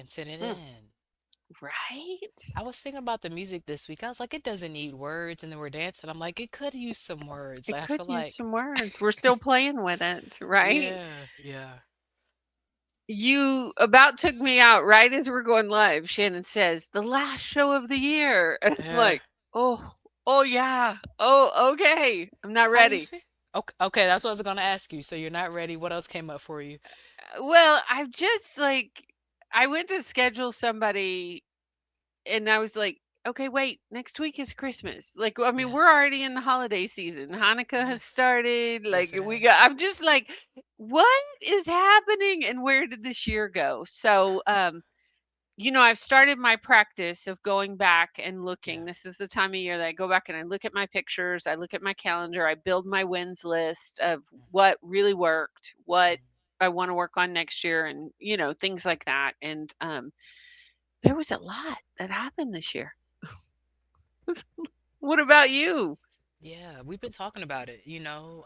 dancing it Mm, in. right? I was thinking about the music this week. I was like, it doesn't need words, and then we're dancing. I'm like, it could use some words. It Like, I could feel use like, some words. We're still playing with it, right? yeah, yeah, You about took me out right as we're going live. Shannon says, the last show of the year. And I'm yeah. like, oh, oh yeah. Oh, okay. I'm not How do you ready. feel? Okay, okay, that's what I was gonna ask you. So you're not ready. What else came up for you? Well, I've just like I went to schedule somebody and I was like, okay, wait, next week is Christmas. Like, I mean, Yeah. we're already in the holiday season. Hanukkah has Yes. started. Yes, Like, it we got, has. I'm just like, what is happening and where did this year go? So, I've started my practice of going back and looking. Yeah. This is the time of year that I go back and I look at my pictures, I look at my calendar, I build my wins list of what really worked, what Mm. I want to work on next year, and, things like that. And there was a lot that happened this year. What about you? Yeah, we've been talking about it,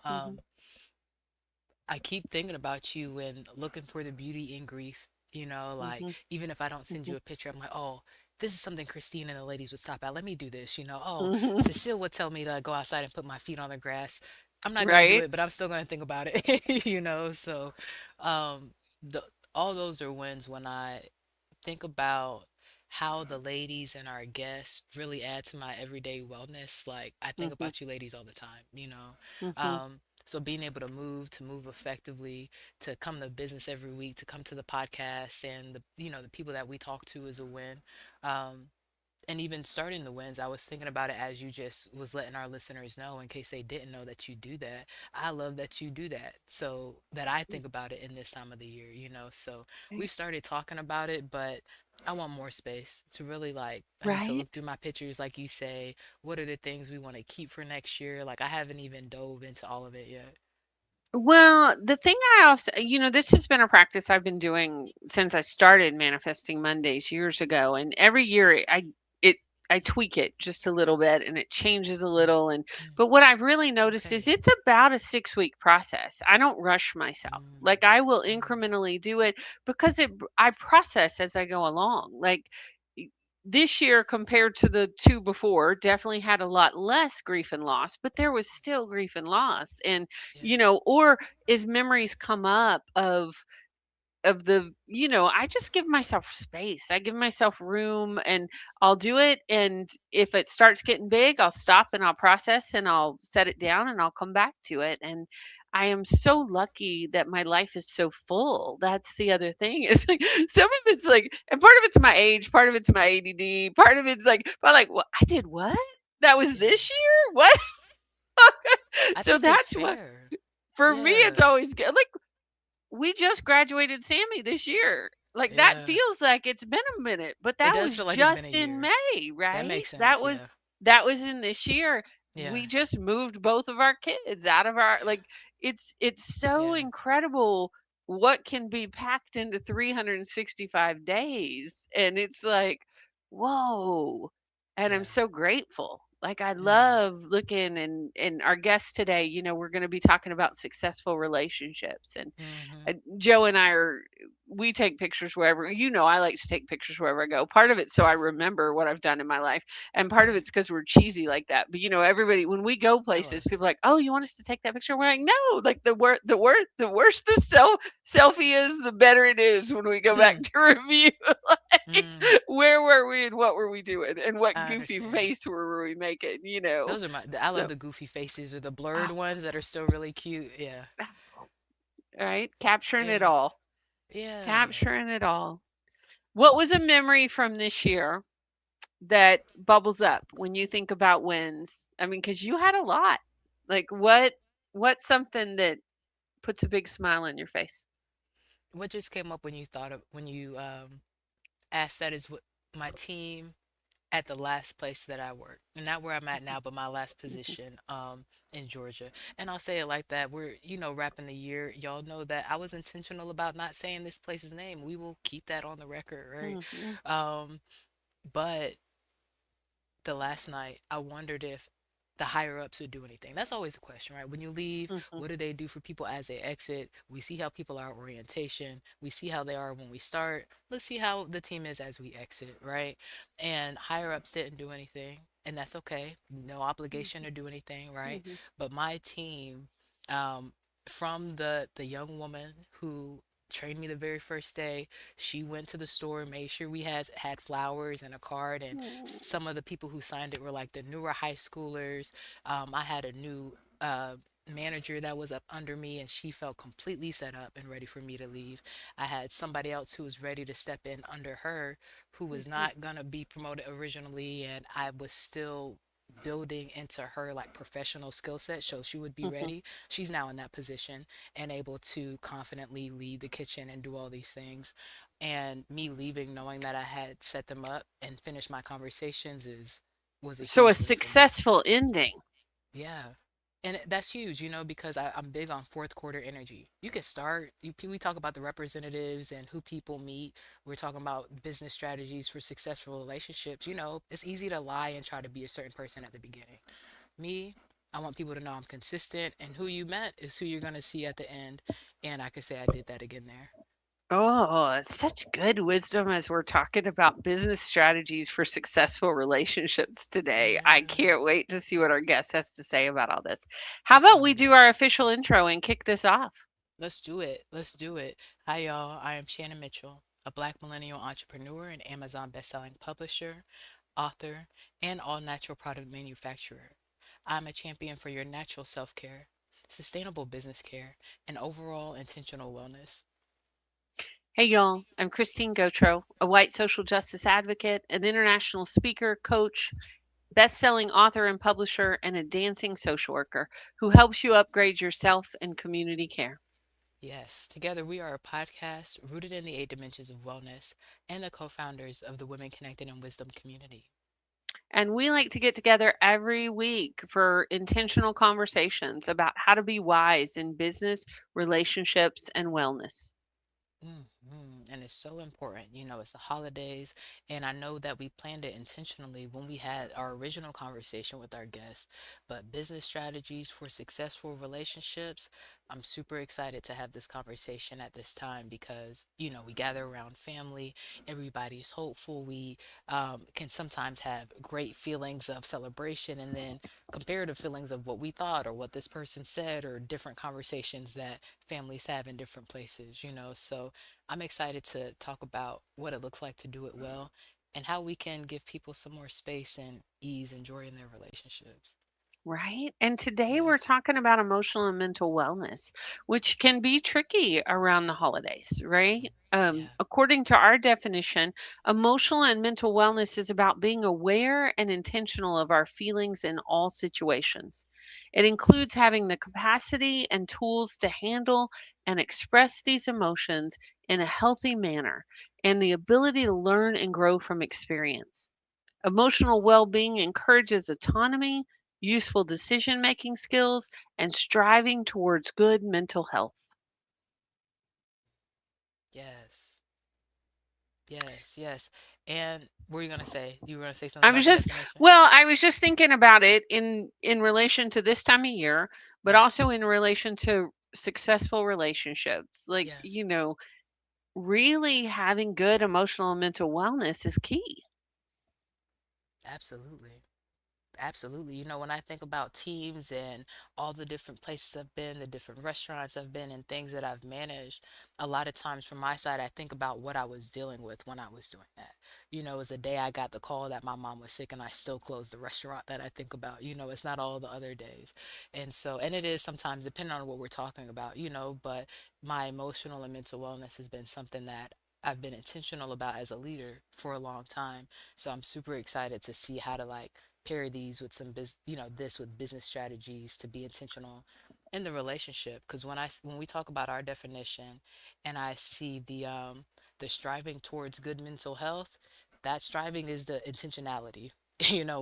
Mhm, I keep thinking about you and looking for the beauty in grief. Like mhm, even if I don't send mhm, you a picture, I'm like, oh, this is something Christine and the ladies would stop at. Let me do this. Oh, mhm. Cecile would tell me to go outside and put my feet on the grass. I'm not gonna do Right? it, but I'm still gonna think about it. So um, the all those are wins when I think about how the ladies and our guests really add to my everyday wellness. Like I think Mhm, about you ladies all the time. mhm. So being able to move effectively, to come to business every week, to come to the podcast and the people that we talk to is a win. Um, and even starting the wins, I was thinking about it as you just was letting our listeners know in case they didn't know that you do that. I love that you do that, so that I think about it in this time of the year. So we've Right? started talking about it, but I want more space to really, like, I need to Right? look through my pictures, like you say. What are the things we want to keep for next year? Like, I haven't even dove into all of it yet. Well, the thing I also, this has been a practice I've been doing since I started manifesting Mondays years ago, and every year it I tweak it just a little bit and it changes a Mm, little. And mm. but what I've really noticed is Okay. it's about a 6 week process. I don't rush myself. Mm, Like I will mm, incrementally do it because I process as I go along. Like y- this year compared to the two before, definitely had a lot less grief and loss, but there was still grief and loss. And yeah. or as memories come up I just give myself space. I give myself room and I'll do it. And if it starts getting big, I'll stop and I'll process and I'll set it down and I'll come back to it. And I am so lucky that my life is so full. That's the other thing. It's like some of it's like, and part of it's my age, part of it's my ADD, part of it's like, but like, what I did what? That was Yeah. this year? What? I So think it's that's what fair. for me it's Yeah. always good. Like we just graduated Sammy this year. Like that Yeah. feels like it's been a minute, but It that does was feel like it's just been a in year. May, That right? makes That sense. was Yeah. that was in this year. Yeah. We just moved both of our kids out of our like it's so Yeah. incredible what can be packed into 365 days. And it's like, whoa. And I'm Yeah. so grateful. Like I Mm. love looking and our guest today, we're going to be talking about successful relationships. And Mhm. Joe and I we take pictures wherever, I like to take pictures wherever I go. Part of it so I Yes. remember what I've done in my life, and part of Right. it's because we're cheesy like that. But everybody when we go I places, love it. people are like, "Oh, you want us to take that picture?" We're like, "No!" Like the worse the selfie is, the better it is when we go back Hmm. to review. Like, Mm. where were we and what were we doing and what I goofy understand. face were we making? Those are I love So, the goofy faces or the blurred oh, ones that are still really cute. Yeah. all right, capturing it Yeah. all, Yeah. capturing it all. What was a memory from this year that bubbles up when you think about wins? I mean, because you had a lot. Like, what's something that puts a big smile on your face? What just came up when you thought of when you asked that is what my team at the last place that I worked. And not where I'm at now, but my last Mhm, position in Georgia. And I'll say it like that. We're, wrapping the year. Y'all know that I was intentional about not saying this place's name. We will keep that on the record, right? mhm, Um, but the last night I wondered if the higher ups would do anything. That's always a question, right? When you leave, Mhm. what do they do for people as they exit? We see how people are at orientation. We see how they are when we start. Let's see how the team is as we exit, right? And higher ups didn't do anything, and that's okay. No obligation Mhm. to do anything, right? Mhm. But my team, um, from the young woman who trained me the very first day, she went to the store, made sure we had flowers and a card, and some of the people who signed it were like the newer high schoolers. I had a new manager that was up under me, and she felt completely set up and ready for me to leave. I had somebody else who was ready to step in under her, who was Mhm. not gonna be promoted originally, and I was still building into her like professional skill set so she would be Mhm. ready. She's now in that position and able to confidently lead the kitchen and do all these things. And me leaving knowing that I had set them up and finished my conversations is was a So a huge win for me. successful ending. Yeah. And that's huge, because I'm big on fourth quarter energy. You could start, we talk about the representatives and who people meet. We're talking about business strategies for successful relationships. It's easy to lie and try to be a certain person at the beginning. Me, I want people to know I'm consistent, and who you met is who you're going to see at the end. And I could say I did that again there. Oh, it's such good wisdom as we're talking about business strategies for successful relationships today. I Yeah. can't wait to see what our guest has to say about all this. How It's about going to we be do dope. our official intro and kick this off? Let's do it. Let's do it. Hi, y'all. I am Shannon Mitchell, a Black millennial entrepreneur and Amazon bestselling publisher, author, and all natural product manufacturer. I'm a champion for your natural self care, sustainable business care, and overall intentional wellness. Hey, y'all. I'm Christine Gautreaux, a white social justice advocate, an international speaker, coach, best-selling author and publisher, and a dancing social worker who helps you upgrade yourself and community care. Yes, together we are a podcast rooted in the eight dimensions of wellness and the co founders of the Women Connected in Wisdom community. And we like to get together every week for intentional conversations about how to be wise in business, relationships, and wellness. And it's so important. It's the holidays, and I know that we planned it intentionally when we had our original conversation with our guests. But business strategies for successful relationships, I'm super excited to have this conversation at this time because, we gather around family, everybody's hopeful. We can sometimes have great feelings of celebration and then comparative feelings of what we thought or what this person said or different conversations that families have in different places. So I'm excited to talk about what it looks like to do it well and how we can give people some more space and ease and joy in their relationships. Right. And today Yeah, we're talking about emotional and mental wellness, which can be tricky around the holidays, right? yeah, According to our definition, emotional and mental wellness is about being aware and intentional of our feelings in all situations. It includes having the capacity and tools to handle and express these emotions in a healthy manner and the ability to learn and grow from experience. Emotional well being encourages autonomy, useful decision making skills, and striving towards good mental health. yes, yes, yes. And what were you gonna say? You were gonna say something I about was the just definition? well, I was just thinking about it in relation to this time of year, but Yeah, also in relation to successful relationships. Like, yeah, really having good emotional and mental wellness is key. absolutely. Absolutely. When I think about teams and all the different places I've been, the different restaurants I've been, and things that I've managed, a lot of times from my side, I think about what I was dealing with when I was doing that. It was a day I got the call that my mom was sick and I still closed the restaurant that I think about. It's not all the other days. And it is sometimes depending on what we're talking about, but my emotional and mental wellness has been something that I've been intentional about as a leader for a long time. So I'm super excited to see how to like pair these with this with business strategies to be intentional in the relationship. Because when we talk about our definition, and I see the striving towards good mental health, that striving is the intentionality.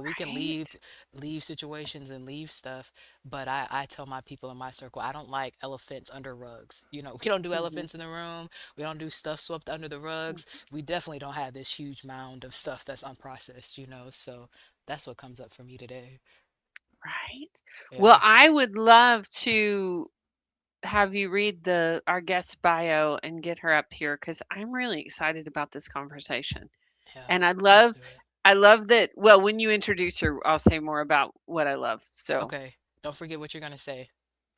We can leave Right? leave situations and leave stuff, but I tell my people in my circle I don't like elephants under rugs. We don't do Hmm. elephants in the room. We don't do stuff swept under the rugs. We definitely don't have this huge mound of stuff that's unprocessed. So that's what comes up for me today. Right. Well, Yeah. I would love to have you read the our guest bio and get her up here because I'm really excited about this conversation. Yeah. And Let's do it. I love that. Well, when you introduce her, I'll say more about what I love. So Okay. Don't forget what you're gonna say.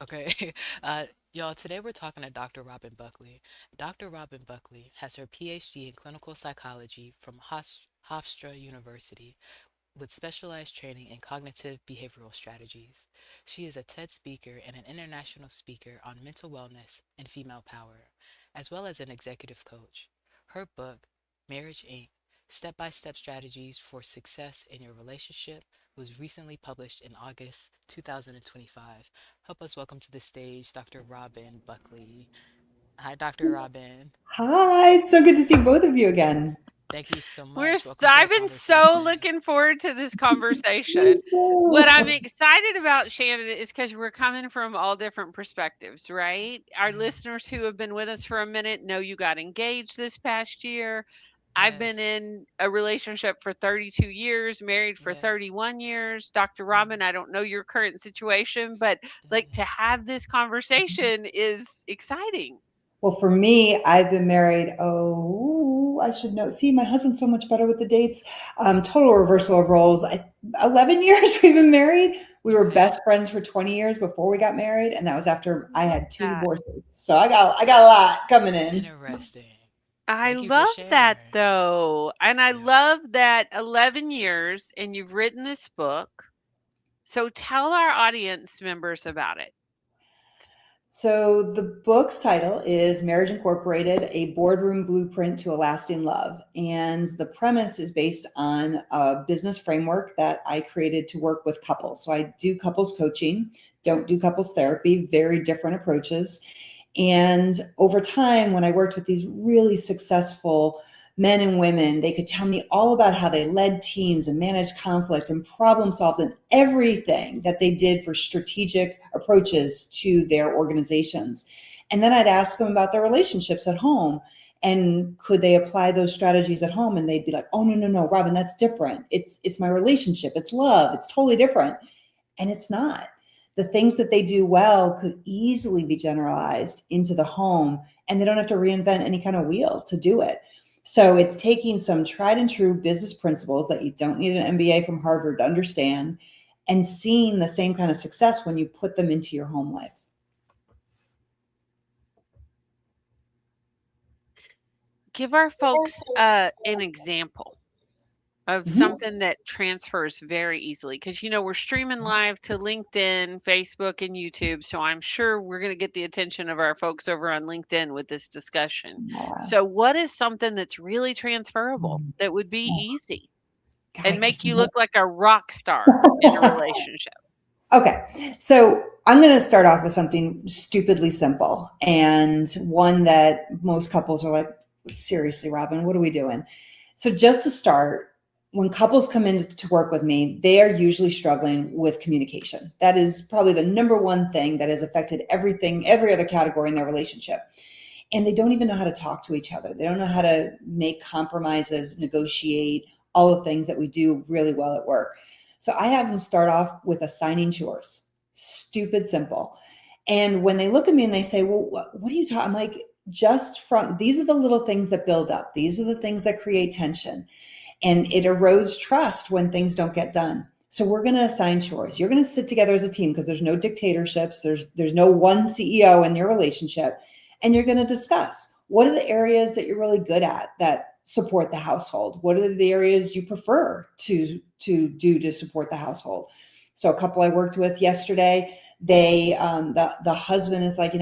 Okay. Uh, y'all, today we're talking to Dr. Robin Buckley. Dr. Robin Buckley has her PhD in clinical psychology from Hofstra University with specialized training in cognitive behavioral strategies. She is a TED speaker and an international speaker on mental wellness and female power, as well as an executive coach. Her book, Marriage Inc. Step by Step Strategies for Success in Your Relationship, was recently published in August 2025. Help us welcome to the stage Dr. Robin Buckley. Hi, Dr. Robin. Hi, it's so good to see both of you again. Thank you so we're much. so, Welcome to the I've been so conversation. looking forward to this conversation. Me too. What I'm excited about, Shannon, is because we're coming from all different perspectives, right? Our Mm, listeners who have been with us for a minute know you got engaged this past year. I've been yes, in a relationship for 32 years, married for yes. 31 years. Dr. Mm, Robin, I don't know your current situation, but like to mm. have this conversation is exciting. Well, for me, I've been married. Oh, I should know. See, my husband's so much better with the dates. Total reversal of roles. 11 years we've been married. We were Okay. best friends for 20 years before we got married, and that was after I Love had two that. divorces. So I got a lot coming in. Interesting. I Thank you for love that sharing. though. And I Yeah. love that 11 years and you've written this book. So tell our audience members about it. So the book's title is Marriage Incorporated, a Boardroom Blueprint to a Lasting Love. And the premise is based on a business framework that I created to work with couples. So I do couples coaching, don't do couples therapy, very different approaches. And over time, when I worked with these really successful men and women, they could tell me all about how they led teams and managed conflict and problem solved and everything that they did for strategic approaches to their organizations. And then I'd ask them about their relationships at home. And could they apply those strategies at home? And they'd be like, "Oh, no, no, no, Robin, that's different. It's my relationship. It's love. It's totally different." And it's not. The things that they do well could easily be generalized into the home, and they don't have to reinvent any kind of wheel to do it. So it's taking some tried and true business principles that you don't need an MBA from Harvard to understand and seeing the same kind of success when you put them into your home life. Give our folks an example of Mhm. something that transfers very easily because we're streaming live to LinkedIn, Facebook, and YouTube. So I'm sure we're going to get the attention of our folks over on LinkedIn with this discussion. Yeah. So, what is something that's really transferable that would be Oh, easy and guys. make you look like a rock star in a relationship? Okay, so I'm going to start off with something stupidly simple and one that most couples are like, seriously, Robin, what are we doing? So, just to start, when couples come in to work with me, they are usually struggling with communication. That is probably the number one thing that has affected everything, every other category in their relationship. And they don't even know how to talk to each other. They don't know how to make compromises, negotiate, all the things that we do really well at work. So I have them start off with assigning chores. Stupid simple. And when they look at me and they say, "Well, what are you talking?" I'm like, just from these are the little things that build up. These are the things that create tension. And it erodes trust when things don't get done. So we're going to assign chores. You're going to sit together as a team because there's no dictatorships. There's no one CEO in your relationship, and you're going to discuss what are the areas that you're really good at that support the household. What are the areas you prefer to do to support the household? So a couple I worked with yesterday, they the husband is like,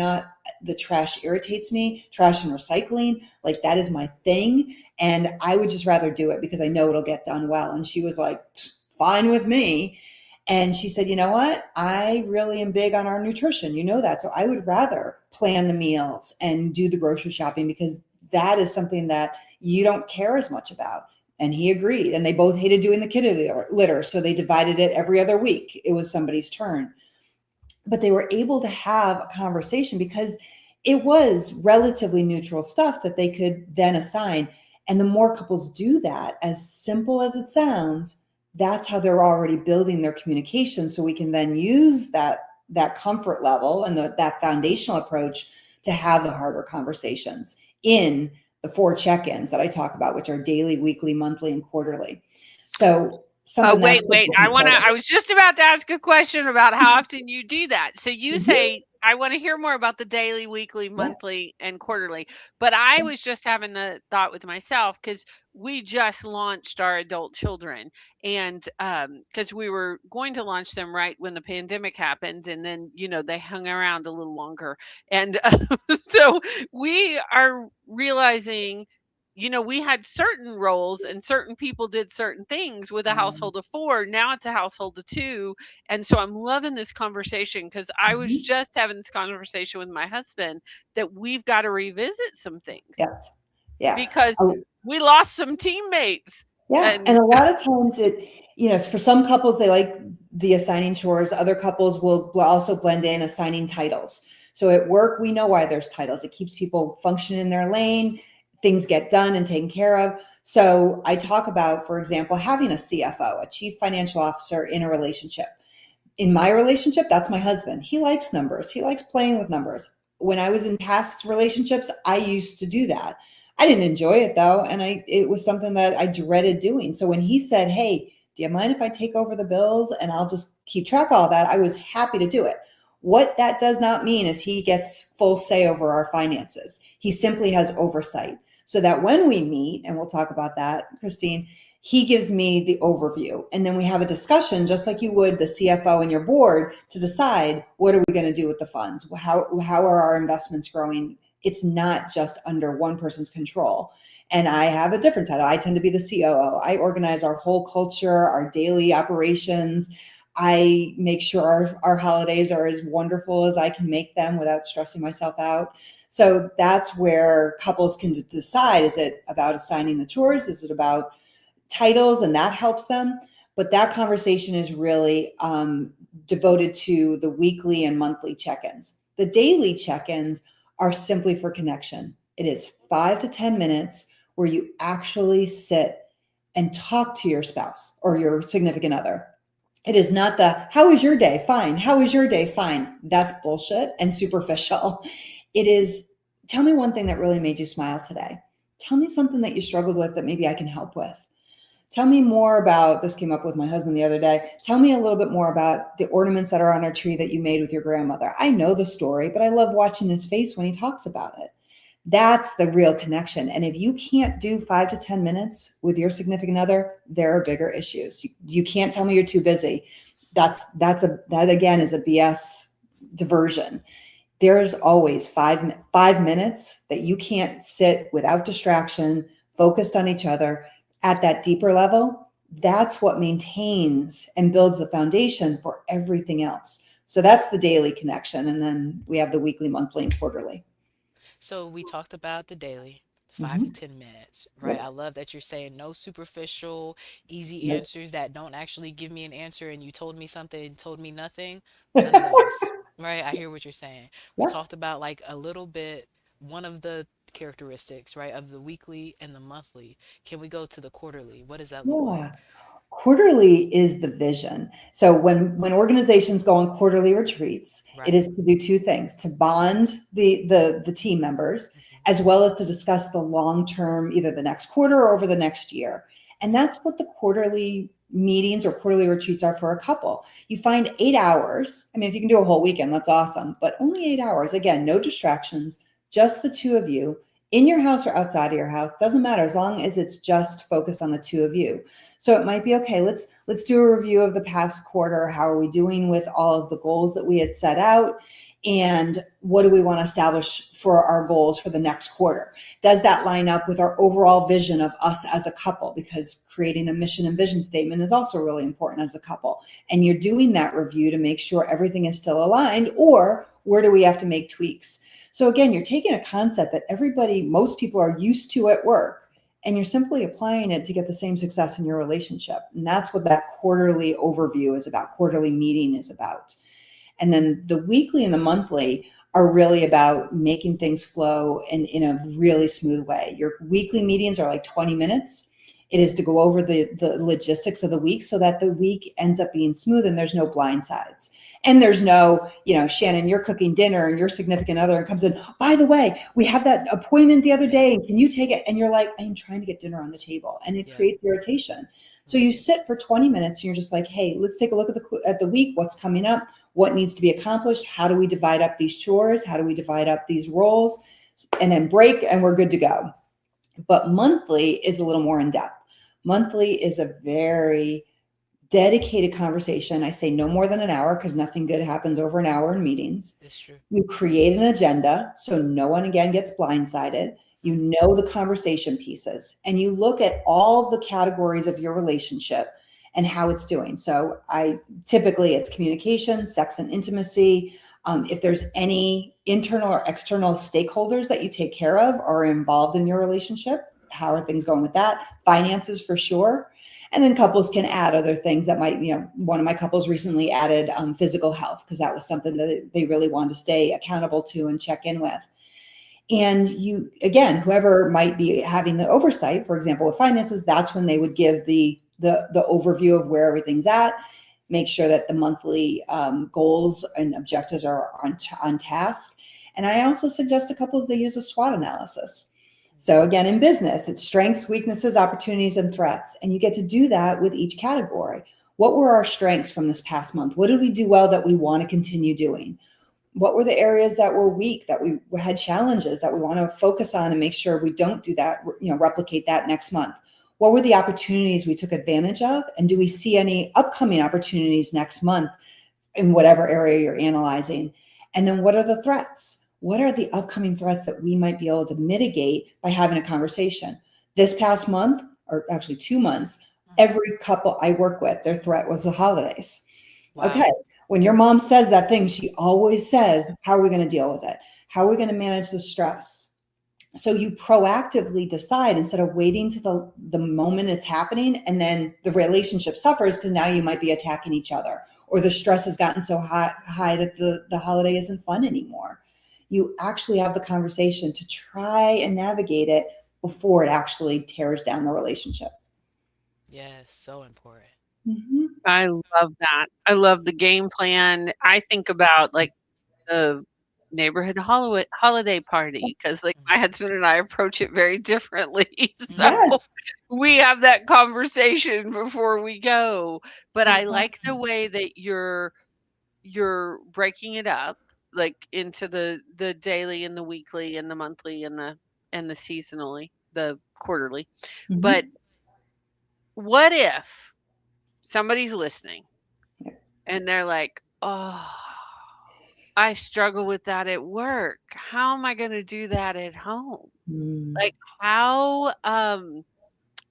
the trash irritates me. Trash and recycling, like that is my thing. And I would just rather do it because I know it'll get done well. And she was like, fine with me. And she said, "You know what? I really am big on our nutrition. You know that. So I would rather plan the meals and do the grocery shopping because that is something that you don't care as much about." And he agreed. And they both hated doing the kid litter. So they divided it every other week. It was somebody's turn. But they were able to have a conversation because it was relatively neutral stuff that they could then assign. And the more couples do that, as simple as it sounds, that's how they're already building their communication. So we can then use that comfort level and that foundational approach to have the harder conversations in the 4 check-ins that I talk about, which are daily, weekly, monthly, and quarterly. So Oh, something wait, that's wait. I was just about to ask a question about how often you do that. So you Mhm. say, I want to hear more about the daily, weekly, Yeah. monthly, and quarterly. But I was just having the thought with myself because we just launched our adult children, and because we were going to launch them right when the pandemic happened, and then they hung around a little longer, and so we are realizing we had certain roles and certain people did certain things with a household of 4. Now it's a household of 2. And so I'm loving this conversation because I was Mhm. just having this conversation with my husband that we've got to revisit some things Yes. Yeah. because we lost some teammates. Yeah, And and a lot of times for some couples, they like the assigning chores. Other couples will also blend in assigning titles. So at work, we know why there's titles. It keeps people functioning in their lane, things get done and taken care of. So I talk about, for example, having a CFO, a chief financial officer in a relationship. In my relationship, that's my husband. He likes numbers. He likes playing with numbers. When I was in past relationships, I used to do that. I didn't enjoy it though, and it was something that I dreaded doing. So when he said, "Hey, do you mind if I take over the bills and I'll just keep track of all that?" I was happy to do it. What that does not mean is he gets full say over our finances. He simply has oversight. So that when we meet, and we'll talk about that, Christine, he gives me the overview, and then we have a discussion just like you would the CFO and your board to decide what are we going to do with the funds, how are our investments growing. It's not just under one person's control. And I have a different title. I tend to be the COO. I organize our whole culture, our daily operations. I make sure our holidays are as wonderful as I can make them without stressing myself out. So that's where couples can decide, is it about assigning the chores, is it about titles, and that helps them. But that conversation is really devoted to the weekly and monthly check-ins. The daily check-ins are simply for connection. It is 5 to 10 minutes where you actually sit and talk to your spouse or your significant other. It is not the "how was your day? Fine. How was your day? Fine." That's bullshit and superficial. It is, "Tell me one thing that really made you smile today. Tell me something that you struggled with that maybe I can help with. Tell me more about," this came up with my husband the other day, "tell me a little bit more about the ornaments that are on our tree that you made with your grandmother. I know the story, but I love watching his face when he talks about it." That's the real connection. And if you can't do 5 to 10 minutes with your significant other, there are bigger issues. You can't tell me you're too busy. That again is a BS diversion. There's always 5 minutes that you can't sit without distraction, focused on each other at that deeper level. That's what maintains and builds the foundation for everything else. So that's the daily connection. And then we have the weekly, monthly, and quarterly. So we talked about the daily, five to Mm-hmm. 10 minutes, right? I Yep. love that you're saying no superficial, easy Nope. answers that don't actually give me an answer and you told me something and told me nothing. None of those, right? I hear what you're saying. We Yeah. talked about like a little bit, one of the characteristics, right, of the weekly and the monthly. Can we go to the quarterly? What does that look Yeah. like? Quarterly is the vision. So when organizations go on quarterly retreats, it Right. is to do two things: to bond the team members, Hmm. as well as to discuss the long term, either the next quarter or over the next year. And that's what the quarterly meetings or quarterly retreats are for a couple. You find 8 hours. I mean, if you can do a whole weekend, that's awesome, but only 8 hours. Again, no distractions, just the two of you in your house or outside of your house. Doesn't matter, as long as it's just focused on the two of you. So it might be, okay, let's do a review of the past quarter. How are we doing with all of the goals that we had set out? And what do we want to establish for our goals for the next quarter? Does that line up with our overall vision of us as a couple? Because creating a mission and vision statement is also really important as a couple. And you're doing that review to make sure everything is still aligned, or where do we have to make tweaks? So again, you're taking a concept that most people are used to at work, and you're simply applying it to get the same success in your relationship. And that's what that quarterly overview is about, quarterly meeting is about. And then the weekly and the monthly are really about making things flow in a really smooth way. Your weekly meetings are like 20 minutes. It is to go over the logistics of the week so that the week ends up being smooth and there's no blind sides. And there's no, Shannon, you're cooking dinner and your significant other comes in, by the way, we have that appointment the other Yeah. day. Can you take it? And you're like, I'm trying to get dinner on the table. And it Yeah. creates irritation. So you Mhm. sit for 20 minutes and you're just like, hey, let's take a look at the week, what's coming up, what needs to be accomplished, how do we divide up these chores, how do we divide up these roles, and then break, and we're good to go. But monthly is a little more in depth. Monthly is a very dedicated conversation. I say no more than an hour because nothing good happens over an hour in meetings. It's true. You create an agenda so no one again gets blindsided. You Mhm. know the conversation pieces and you look at all the categories of your relationship and how it's doing. So I typically it's communication, sex and intimacy. If there's any internal or external stakeholders that you take care of or are involved in your relationship, how are things going with that? Finances for sure. And then couples can add other things that might, one of my couples recently added physical health because that was something that they really wanted to stay accountable to and check in with. And you, again, whoever might be having the oversight, for example, with finances, that's when they would give the overview of where everything's at, make sure that the monthly goals and objectives are on task. And I also suggest to couples they use a SWOT analysis. So again, in business, it's strengths, weaknesses, opportunities, and threats. And you get to do that with each category. What were our strengths from this past month? What did we do well that we want to continue doing? What were the areas that were weak, that we had challenges that we want to focus on and make sure we don't do that, replicate that next month? What were the opportunities we took advantage of? And do we see any upcoming opportunities next month in whatever area you're analyzing? And then what are the threats? What are the upcoming threats that we might be able to mitigate by having a conversation? This past month, or actually 2 months, Mhm. every couple I work with, their threat was the holidays. Wow. Okay. When your mom says that thing, she always says, how are we going to deal with it? How are we going to manage the stress? So you proactively decide instead of waiting to the moment it's happening and then the relationship suffers because now you might be attacking each other or the stress has gotten so high that the holiday isn't fun anymore. You actually have the conversation to try and navigate it before it actually tears down the relationship. Yes, so important. Mm-hmm. I love that. I love the game plan. I think about, like, the neighborhood holiday party because, like, my Mhm. husband and I approach it very differently. So, Mhm. Yes, we have that conversation before we go. But I like the exactly. way that you're breaking it up, like, into the daily and the weekly and the monthly and the seasonally, the quarterly. But Mm-hmm. what if somebody's listening Yeah. and they're like, "Oh, I struggle with that at work. How am I gonna do that at home?" Mm. Like, how,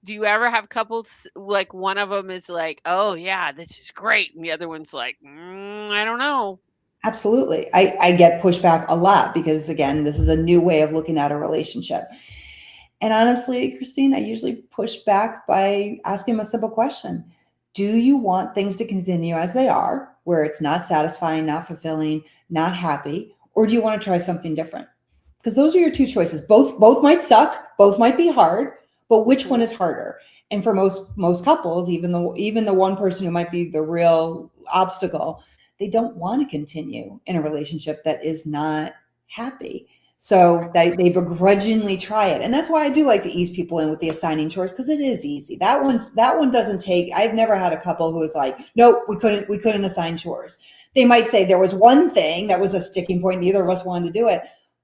do you ever have couples, like, one of them is like, "Oh, yeah, this is great," and the other one's like, I don't know." Absolutely. I get pushback a lot because, again, this is a new way of looking at a relationship. And honestly, Christine, I usually push back by asking them a simple question. Do you want things to continue as they are, where it's not satisfying, not fulfilling, not happy, or do you want to try something different? Because those are your two choices. Both might suck, both might be hard, but which one is harder? And for most couples, even the one person who might be the real obstacle, they don't want to continue in a relationship that is not happy. So they begrudgingly try it. And that's why I do like to ease people in with the assigning chores because it is easy. That one doesn't take. I've never had a couple who was like, nope, we couldn't assign chores. They might say there was one thing that was a sticking point, neither of us wanted to do it,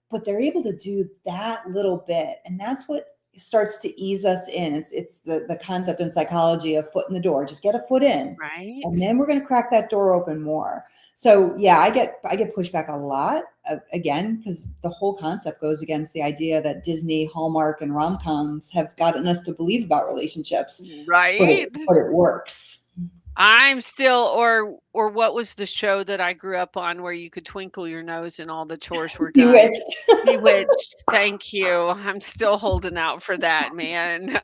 but they're able to do that little bit. And that's what starts to ease us in. It's the concept in psychology of foot in the door. Just get a foot in. Right? And then we're going to crack that door open more. So yeah, I get pushback a lot again because the whole concept goes against the idea that Disney, Hallmark, and rom-coms have gotten us to believe about relationships, but it, Right? but it works. I'm still or what was the show that I grew up on where you could twinkle your nose and all the chores were done? Bewitched. Bewitched, thank you. I'm still holding out for that, man.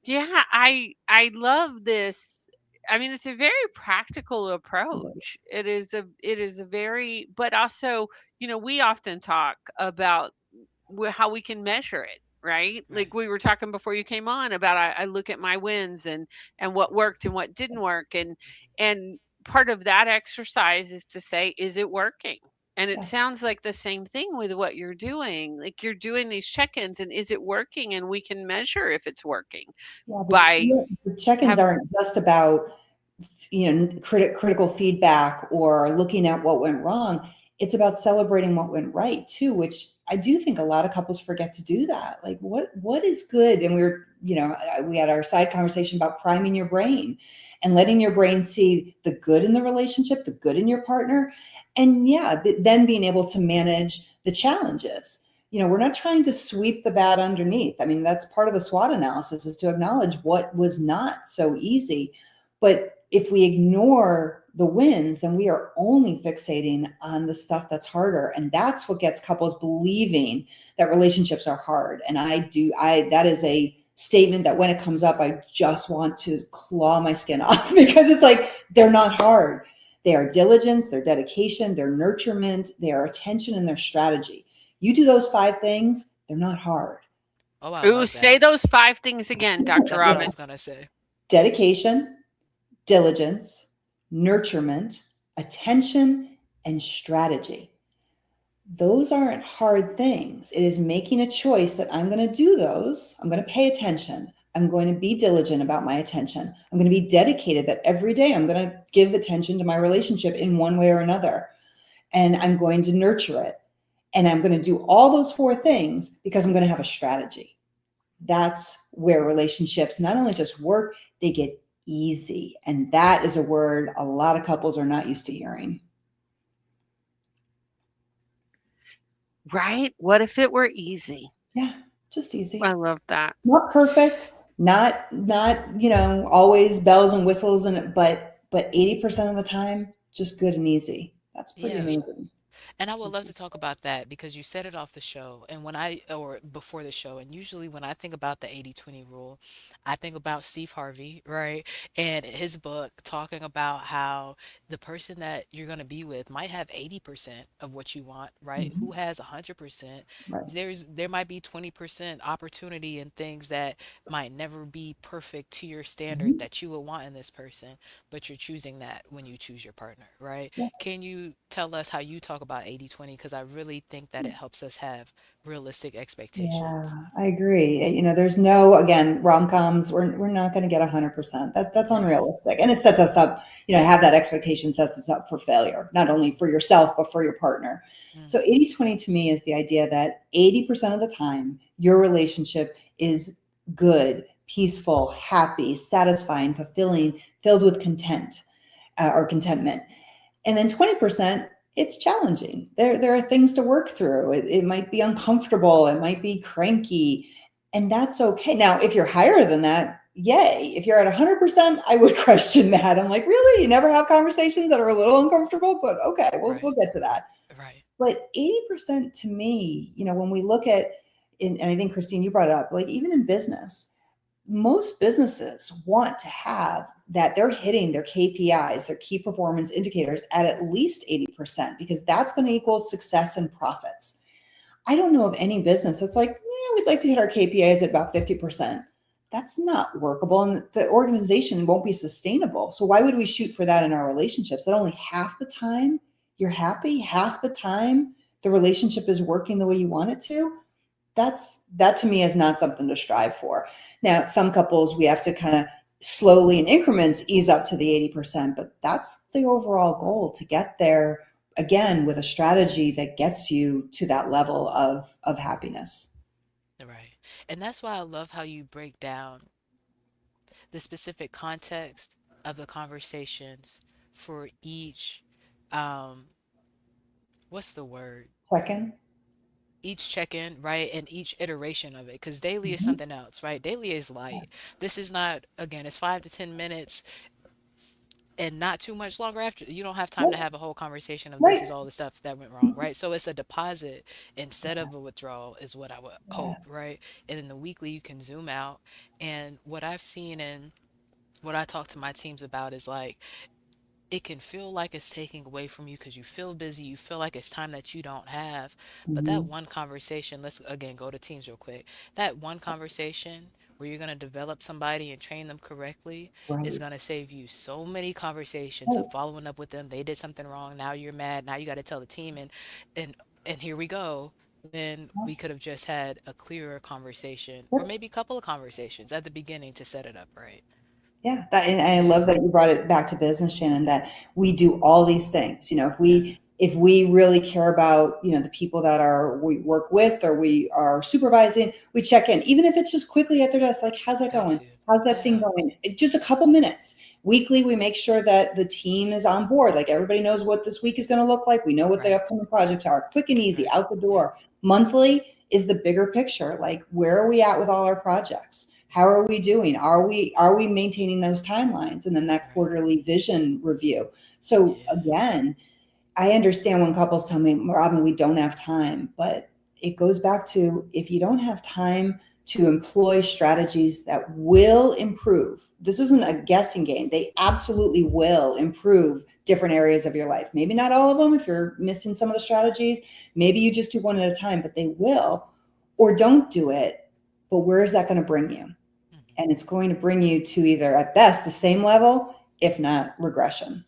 Yeah, I love this. I mean, it's a very practical approach. It is a very, but also, we often talk about how we can measure it, right? Right. Like we were talking before you came on about I look at my wins and what worked and what didn't work, and part of that exercise is to say, is it working? And it Yeah. sounds like the same thing with what you're doing. Like you're doing these check-ins and is it working? And we can measure if it's working Yeah. by The check-ins have aren't just about critical feedback or looking at what went wrong. It's about celebrating what went right too, which I do think a lot of couples forget to do that. Like what is good? And we had our side conversation about priming your brain and letting your brain see the good in the relationship, the good in your partner, and yeah, then being able to manage the challenges. We're not trying to sweep the bad underneath. I mean, that's part of the SWOT analysis, is to acknowledge what was not so easy. But if we ignore the wins, then we are only fixating on the stuff that's harder. And that's what gets couples believing that relationships are hard. And that is a statement that when it comes up, I just want to claw my skin off because it's like, they're not hard. They are diligence, their dedication, their nurturement, their attention, and their strategy. You do those 5 things, they're not hard. Oh, I ooh, love say that. those 5 things again, Dr. That's what I Robin. was gonna say. Dedication, diligence, nurturement, attention, and strategy. Those aren't hard things. It is making a choice that I'm going to do those. I'm going to pay attention. I'm going to be diligent about my attention. I'm going to be dedicated that every day I'm going to give attention to my relationship in one way or another. And I'm going to nurture it. And I'm going to do all those 4 things because I'm going to have a strategy. That's where relationships not only just work, they get easy. And that is a word a lot of couples are not used to hearing. Right? What if it were easy? Yeah, just I easy. love that. Not perfect, not always bells and whistles, but 80% of the time, just good and easy. That's pretty Yeah. amazing. And I would love to talk about that because you said it off the show and or before the show. And usually when I think about the 80-20 rule, I think about Steve Harvey, right? And his book talking about how the person that you're going to be with might have 80% of what you want, right? Mhm. Who has 100%? Right. There might be 20% opportunity in things that might never be perfect to your standard Mhm. that you would want in this person, but you're choosing that when you choose your partner, right? Yeah. Can you tell us how you talk about 80-20? Because I really think that it helps us have realistic Yeah, expectations. I agree. There's no, again, rom-coms, we're not going to get 100%. That's Right. unrealistic. And it sets us up, have that expectation sets us up for failure, not only for yourself, but for your partner. So Mm, 80-20 to me is the idea that 80% of the time, your relationship is good, peaceful, happy, satisfying, fulfilling, filled with content or contentment. And then 20%, it's challenging. There are things to work through. It might be uncomfortable, it might be cranky, and that's okay. Now, if you're higher than that, yay. If you're at 100%, I would question that. I'm like, really? You never have conversations that are a little uncomfortable? But okay, we'll right. get to that. Right. But 80% to me, when we look at, and I think Christine, you brought it up, like even in business, most businesses want to have that they're hitting their KPIs, their key performance indicators at least 80% because that's going to equal success and profits. I don't know of any business that's like, yeah, we'd like to hit our KPIs at about 50%. That's not workable and the organization won't be sustainable. So why would we shoot for that in our relationships? That only half the time you're happy, half the time the relationship is working the way you want it to? That to me is not something to strive for. Now, some couples we have to kind of slowly in increments ease up to the 80%, but that's the overall goal, to get there again with a strategy that gets you to that level of happiness. Right. And that's why I love how you break down the specific context of the conversations for each, um, what's the word? Check in. Each check-in, right? And each iteration of it. Because daily is Mhm. something else, right? Daily is light. Yes. This is not, again, it's 5 to 10 minutes and not too much longer after. You don't have time to Yep. have a whole conversation of this Right. is all the stuff that went wrong, right? So it's a deposit instead of a withdrawal is what I would hope, right? Yes. And in the weekly you can zoom out. And what I've seen and what I talk to my teams about is like it can feel like it's taking away from you because you feel busy, you feel like it's time that you don't have. But that Mhm. one conversation, let's again go to teams real quick. That one conversation where you're going to develop somebody and train them correctly is Right. going to save you so many conversations of Right. following up with them. They did something wrong. Now you're mad. Now you got to tell the team, and and here we go. When we could have just had a clearer conversation or Yep. maybe a couple of conversations at the beginning to set it up right. Yeah, that, and I Yeah. love that you brought it back to business, Shannon, that we do all these things. Yeah. If we really care about, the people that are we work with or we are supervising, we check in, even if it's just quickly at their desk, like, how's that That going? too. How's that thing Yeah. going? Just a couple minutes. Weekly, we make sure that the team is on board. Like everybody knows what this week is going to look like. We know what the Right. upcoming projects are. Quick and easy, Right. out the Yep. door. Monthly is the bigger picture. Like, where are we at with all our projects? How are we doing? Are we maintaining those timelines? And then that Right. quarterly vision review. So Yeah. again, I understand when couples tell me, Robin, we don't have time, but it goes back to, if you don't have time to employ strategies that will improve, this isn't a guessing game. They absolutely will improve different areas of your life. Maybe not all of them if you're missing some of the strategies. Maybe you just do one at a time, but they will. Or don't do it. But where is that going to bring you? Hmm. And it's going to bring you to either at best the same level, if not regression.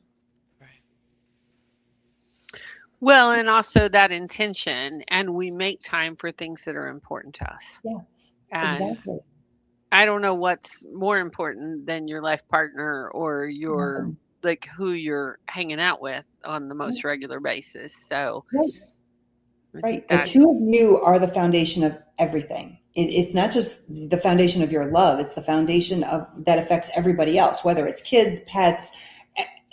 Right. Well, and also that intention, and we make time for things that are important to us. Yes, And Yes. exactly. I don't know what's more important than your life partner or your Nothing. like who you're hanging out with on the most regular basis. So Right. I think Right. The two that's of you are the foundation of everything. It's not just the foundation of your love, it's the foundation of that affects everybody else, whether it's kids, pets,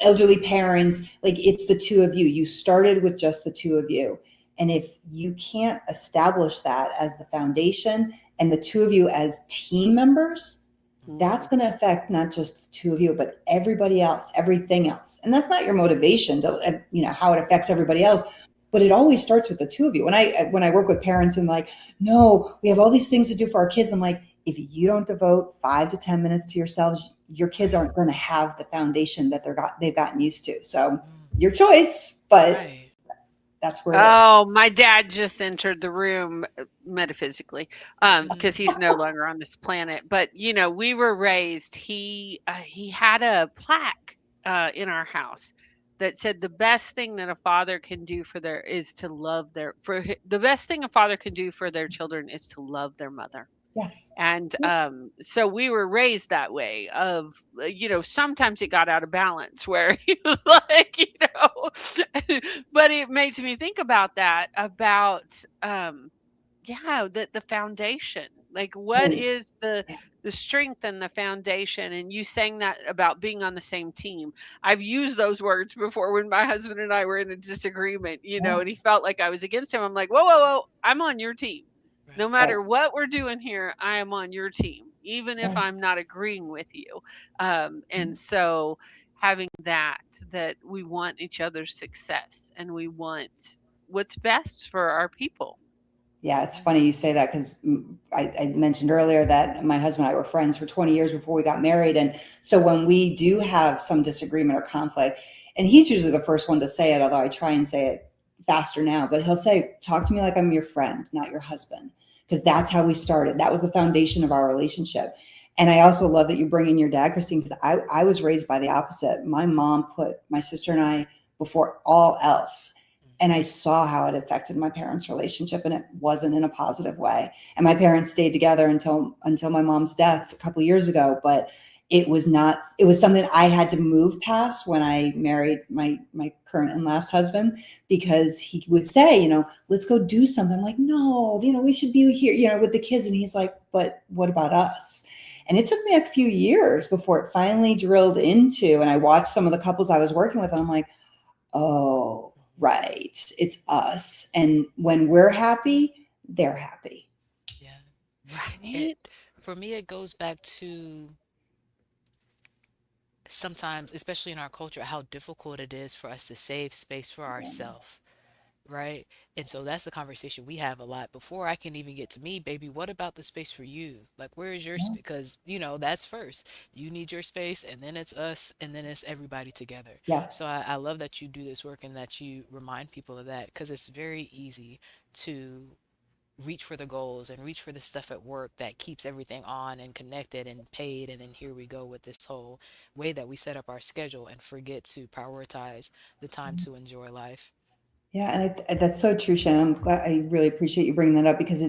elderly parents. Like, it's the two of you. You started with just the two of you. And if you can't establish that as the foundation and the two of you as team members, Hmm. that's mhm. going to affect not just the two of you, but everybody else, everything else. And that's not your motivation to, how it affects everybody else. But it always starts with the two of you. When I work with parents and like, no, we have all these things to do for our kids. I'm like, if you don't devote 5 to 10 minutes to yourselves, your kids Right. aren't going to have the foundation that they've gotten used to. So Hmm. your choice, but Right. that's where it is. Oh, my dad just entered the room metaphysically, because Hmm. he's no longer on this planet. But we were raised. He had a plaque in our house that said the best thing that a father can do for their is to love their the best thing a father can do for their children is to love their mother. Yes. And Yes. so we were raised that way of, sometimes it got out of balance where he was like, but it makes me think about that, about, yeah, the foundation. Like, what Right. is Yeah. the strength and the foundation? And you saying that about being on the same team. I've used those words before when my husband and I were in a disagreement, Yeah. and he felt like I was against him. I'm like, whoa, whoa, whoa, I'm on your team. No Right. Right. matter what we're doing here, I am on your team, even if Right. I'm not agreeing with you. And so having that we want each other's success and we want what's best for our people. Yeah, it's Yeah. funny you say that because I mentioned earlier that my husband and I were friends for 20 years before we got married. And so when we do have some disagreement or conflict, and he's usually the first one to say it, although I try and say it faster now, but he'll say, talk to me like I'm your friend, not your husband. Because that's how we started. That was the foundation of our relationship. And I also love that you bring in your dad, Christine, because I was raised by the opposite. My mom put my sister and I before all else, and I Hmm. saw how it affected my parents' relationship, and it wasn't in a positive way. And my parents stayed together until my mom's death a couple of years ago, but it was not. It was something I had to move past when I married my current and last husband, because he would say, let's go do something. I'm like, no, we should be here, with the kids. And he's like, but what about us? And it took me a few years before it finally drilled into. And I watched some of the couples I was working with, and I'm like, oh, Hmm. right. It's us. And when we're happy, they're happy. Yeah. It Right. for me it goes back to sometimes, especially in our culture, how difficult it is for us to save space for ourselves. right? And so that's the conversation we have a lot before I can even get to me, baby. What about the space for you? Like, where is your space? Because, that's first. You need your space, and then it's us, and then it's everybody together. Yes. So I love that you do this work and that you remind people of that because it's very easy to reach for the goals and reach for the stuff at work that keeps everything on and connected and paid. And then here we go with this whole way that we set up our schedule and forget to prioritize the time to enjoy life. Yeah, and that's so true, Shannon. I'm glad. I really appreciate you bringing that up because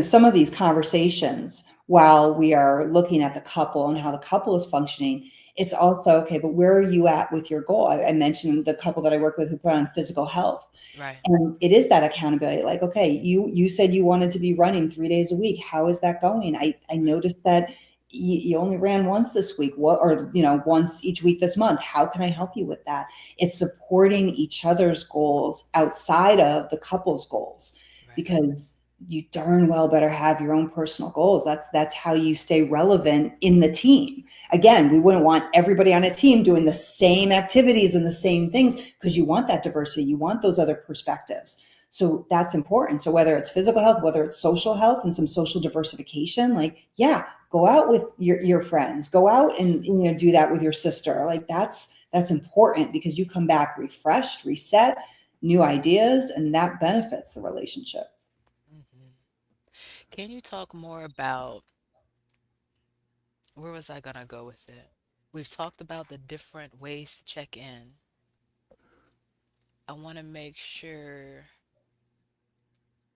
some of these conversations, while we are looking at the couple and how the couple is functioning, it's also okay. But where are you at with your goal? I mentioned the couple that I work with who put on physical health, Right. and it is that accountability. Like, okay, you said you wanted to be running 3 days a week. How is that going? I noticed that you only ran once this week. What, or once each week this month? How can I help you with that? It's supporting each other's goals outside of the couple's goals, Right. because you darn well better have your own personal goals. That's how you stay relevant in the team. Again, we wouldn't want everybody on a team doing the same activities and the same things, because you want that diversity, you want those other perspectives. So that's important. So whether it's physical health, whether it's social health and some social diversification, like, yeah, go out with your friends, go out and do that with your sister. Like, that's important, because you come back refreshed, reset, new ideas, and that benefits the relationship. Hmm. Can you talk more about where was I gonna go with it? We've talked about the different ways to check in. I want to make sure.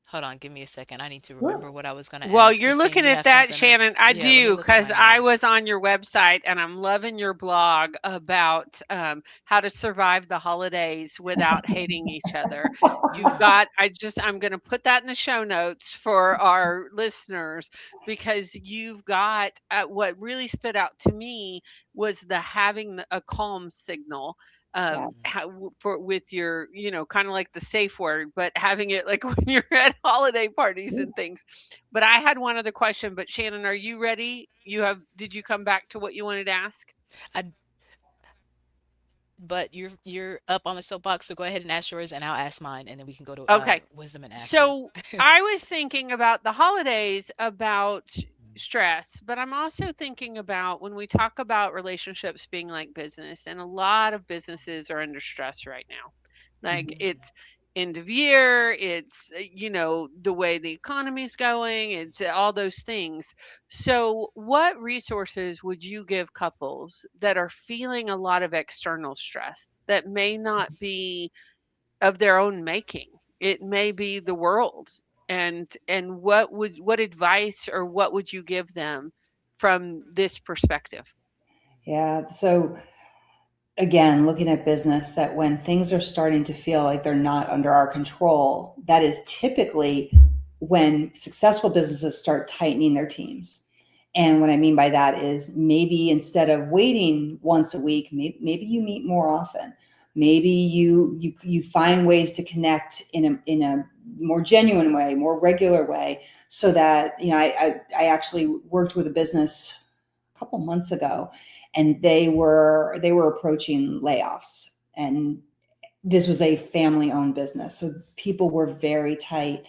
Hold on, give me a second. I need to remember what I was going to While ask. you're Christine, looking you at have that, something to. Shannon, I Yeah, let me do, look at because my I notes. was on your website and I'm loving your blog about how to survive the holidays without hating each other. You've got, I'm going to put that in the show notes for our listeners, because you've got what really stood out to me was the having a calm signal. Yeah. How for with your, kind of like the safe word, but having it like when you're at holiday parties and things. But I had one other question, but Shannon, are you ready? Did you come back to what you wanted to ask? I, but you're up on the soapbox, so go ahead and ask yours, and I'll ask mine, and then we can go to Okay. wisdom in action. So I was thinking about the holidays, about stress, but I'm also thinking about when we talk about relationships being like business, and a lot of businesses are under stress right now. Like, Mhm. it's end of year, it's, the way the economy's going, it's all those things. So, what resources would you give couples that are feeling a lot of external stress that may not be of their own making? It may be the world's. And what advice or what would you give them from this perspective? Yeah. So again, looking at business, that when things are starting to feel like they're not under our control, that is typically when successful businesses start tightening their teams. And what I mean by that is, maybe instead of waiting once a week, maybe you meet more often. Maybe you find ways to connect in a more genuine way, more regular way, so that I actually worked with a business a couple months ago, and they were approaching layoffs, and this was a family owned business, so people were very tight,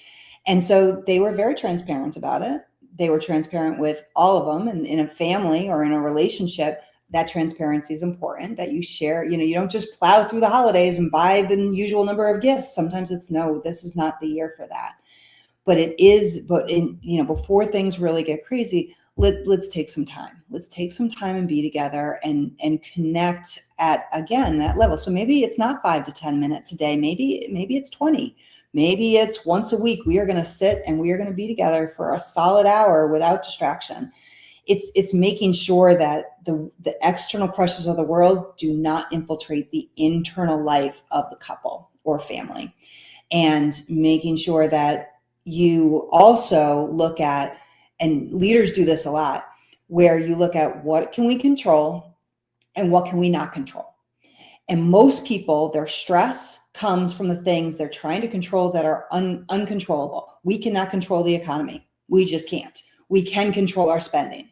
and so they were very transparent about it. They were transparent with all of them, and in a family or in a relationship, that transparency is important, that you share. You don't just plow through the holidays and buy the usual number of gifts. Sometimes it's, no, this is not the year for that. But before things really get crazy, let's take some time. Let's take some time and be together and connect at, again, that level. So maybe it's not 5 to 10 minutes a day. Maybe it's 20. Maybe it's once a week. We are going to sit and we are going to be together for a solid hour without distraction. It's making sure that the external pressures of the world do not infiltrate the internal life of the couple or family, and making sure that you also look at, and leaders do this a lot, where you look at what can we control and what can we not control. And most people, their stress comes from the things they're trying to control that are uncontrollable. We cannot control the economy. We just can't. We can control our spending.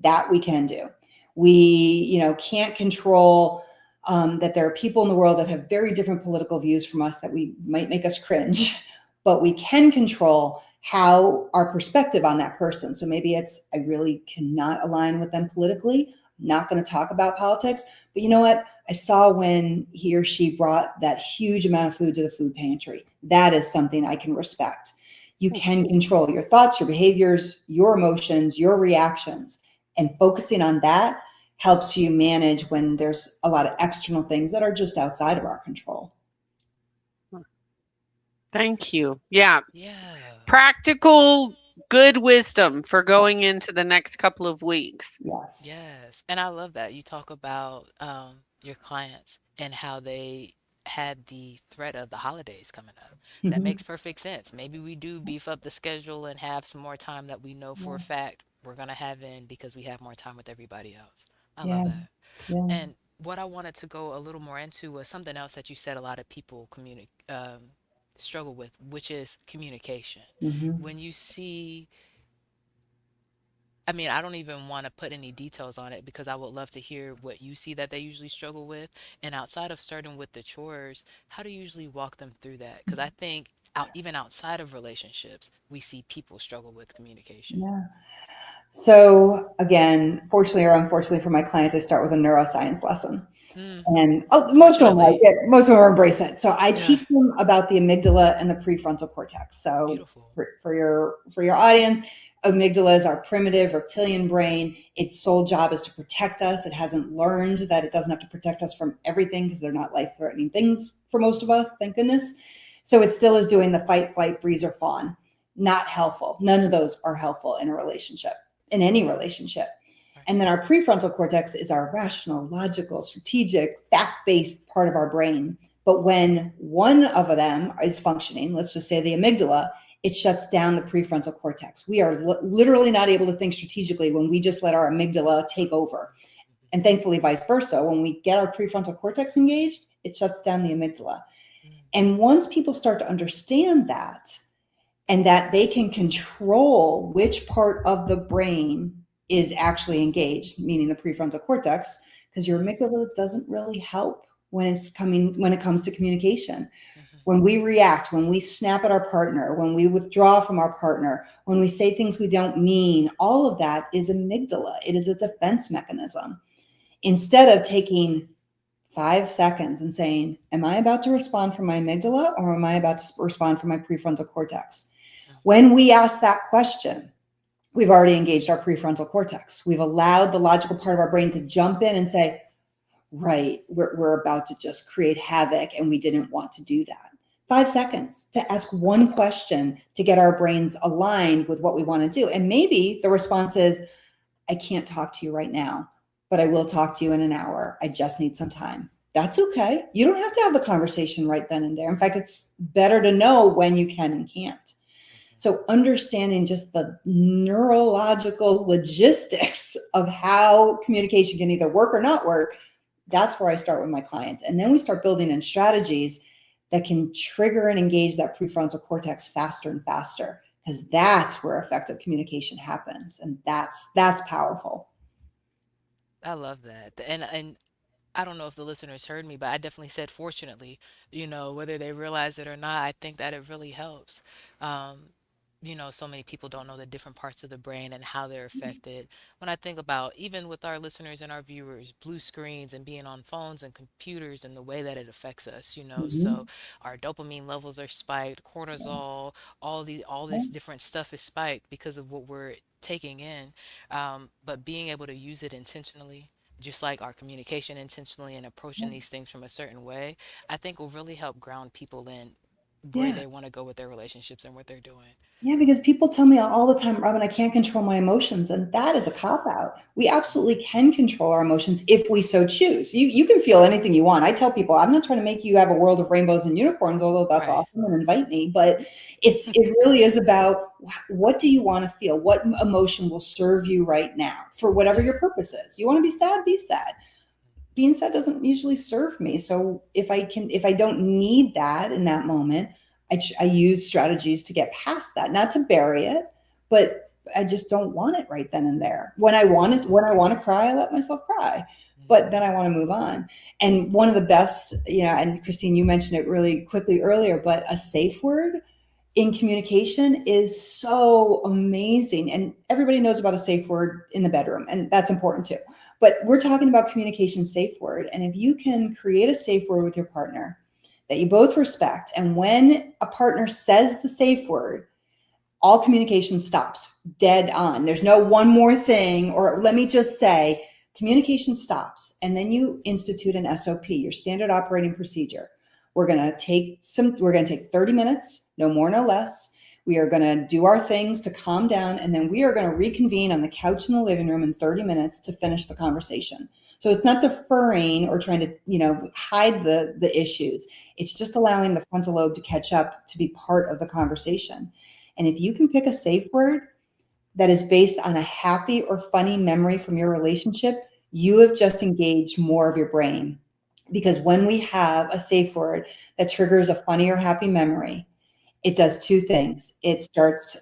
That we can do. We can't control that there are people in the world that have very different political views from us that we might make us cringe, but we can control how our perspective on that person. So maybe it's, I really cannot align with them politically. I'm not going to talk about politics, but you know what? I saw when he or she brought that huge amount of food to the food pantry. That is something I can respect. You can control your thoughts, your behaviors, your emotions, your reactions, and focusing on that helps you manage when there's a lot of external things that are just outside of our control. Thank you. Yeah. Yeah. Practical, good wisdom for going into the next couple of weeks. Yes. Yes. And I love that you talk about your clients and how they had the threat of the holidays coming up. That Mm-hmm. makes perfect sense. Maybe we do beef up the schedule and have some more time that we know for Yeah. a fact we're going to have in because we have more time with everybody else. I love Yeah. that. Yeah. And what I wanted to go a little more into was something else that you said a lot of people struggle with, which is communication. Mm-hmm. When you see, I mean, I don't even want to put any details on it because I would love to hear what you see that they usually struggle with. And outside of starting with the chores, how do you usually walk them through that? Because I think even outside of relationships, we see people struggle with communication. Yeah. So again, fortunately or unfortunately for my clients, I start with a neuroscience lesson. Mm, And most of them like fortunately, it. Most of them embrace it. So I yeah, teach them about the amygdala and the prefrontal cortex. So beautiful. for your audience, amygdala is our primitive reptilian brain. Its sole job is to protect us. It hasn't learned that it doesn't have to protect us from everything because they're not life-threatening things for most of us, thank goodness. So it still is doing the fight, flight, freeze, or fawn. Not helpful. None of those are helpful in a relationship, in any relationship. Right. And then our prefrontal cortex is our rational, logical, strategic, fact based part of our brain. But when one of them is functioning, let's just say the amygdala, it shuts down the prefrontal cortex. We are literally not able to think strategically when we just let our amygdala take over. And thankfully, vice versa. When we get our prefrontal cortex engaged, it shuts down the amygdala. Mm, And once people start to understand that, and that they can control which part of the brain is actually engaged, meaning the prefrontal cortex, because your mhm, amygdala doesn't really help when it comes to communication. mhm, When we react, when we snap at our partner, when we withdraw from our partner, when we say things we don't mean, all of that is amygdala. It is a defense mechanism. Instead of taking 5 seconds and saying, am I about to respond from my amygdala or am I about to respond from my prefrontal cortex? mhm, When we ask that question, we've already engaged our prefrontal cortex. We've allowed the logical part of our brain to jump in and say, right, we're about to just create havoc and we didn't want to do that. 5 seconds to ask one question to get our brains aligned with what we want to do. And maybe the response is, I can't talk to you right now, but I will talk to you in an hour. I just need some time. That's okay. You don't have to have the conversation right then and there. In fact, it's better to know when you can and can't. mhm. So understanding just the neurological logistics of how communication can either work or not work, that's where I start with my clients. And then we start building in strategies that can trigger and engage that prefrontal cortex faster and faster, because that's where effective communication happens. And that's powerful. I love that. And I don't know if the listeners heard me, but I definitely said fortunately, whether they realize it or not, I think that it really helps. Um, so many people don't know the different parts of the brain and how they're affected. When I think about even with our listeners and our viewers, blue screens and being on phones and computers and the way that it affects us. Mm-hmm. So our dopamine levels are spiked, cortisol, Yes. all Yeah. this different stuff is spiked because of what we're taking in. But being able to use it intentionally, just like our communication intentionally and approaching these things from a certain way, I think will really help ground people in where Yeah. they want to go with their relationships and what they're doing. Yeah, because people tell me all the time, Robin, I can't control my emotions. And that is a cop out. We absolutely can control our emotions if we so choose. You can feel anything you want. I tell people, I'm not trying to make you have a world of rainbows and unicorns, although that's Right. awesome and invite me. But it really is about what do you want to feel? What emotion will serve you right now for whatever your purpose is? You want to be sad, be sad. Being sad doesn't usually serve me. So if I don't need that in that moment, I use strategies to get past that, not to bury it, but I just don't want it right then and there. When I want it, when I want to cry, I let myself cry. but then I want to move on. And one of the best, and Christine, you mentioned it really quickly earlier, but a safe word in communication is so amazing. And everybody knows about a safe word in the bedroom, and that's important too. But we're talking about communication safe word. And if you can create a safe word with your partner that you both respect, and when a partner says the safe word, all communication stops dead on. There's no one more thing, or let me just say, communication stops. And then you institute an SOP, your standard operating procedure. We're going to take 30 minutes, no more, no less. We are going to do our things to calm down. And then we are going to reconvene on the couch in the living room in 30 minutes to finish the conversation. So it's not deferring or trying to, hide the issues. It's just allowing the frontal lobe to catch up, to be part of the conversation. And if you can pick a safe word that is based on a happy or funny memory from your relationship, you have just engaged more of your brain. Because when we have a safe word that triggers a funny or happy memory, it does two things. It starts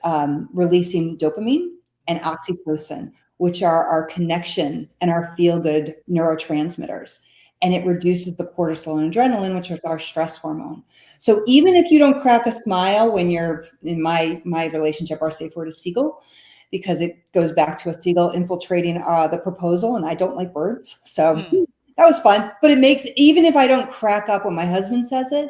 releasing dopamine and oxytocin, which are our connection and our feel-good neurotransmitters. And it reduces the cortisol and adrenaline, which is our stress hormone. So even if you don't crack a smile when you're in my relationship, our safe word is seagull, because it goes back to a seagull infiltrating the proposal, and I don't like birds. So that was fun. But it makes, even if I don't crack up when my husband says it,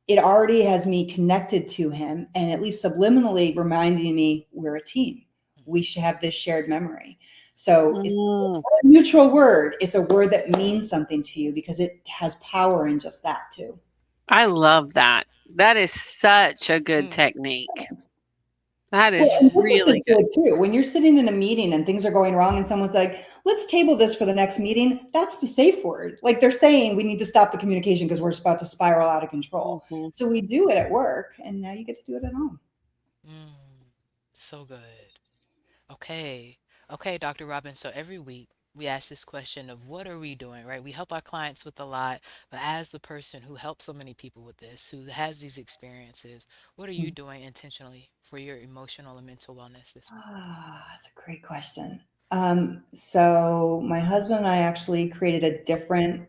it already has me connected to him, and at least subliminally reminding me we're a team. We should have this shared memory. So it's not a neutral word. It's a word that means something to you because it has power in just that too. I love that. That is such a good technique. That Well, is and this is really good. good too. When you're sitting in a meeting and things are going wrong and someone's like, let's table this for the next meeting, that's the safe word. Like they're saying we need to stop the communication because we're about to spiral out of control. So we do it at work, and now you get to do it at home. So good. Okay. Okay, Dr. Robin. So every week we ask this question of what are we doing, right? We help our clients with a lot, but as the person who helps so many people with this, who has these experiences, what are you doing intentionally for your emotional and mental wellness this week? That's a great question. So my husband and I actually created a different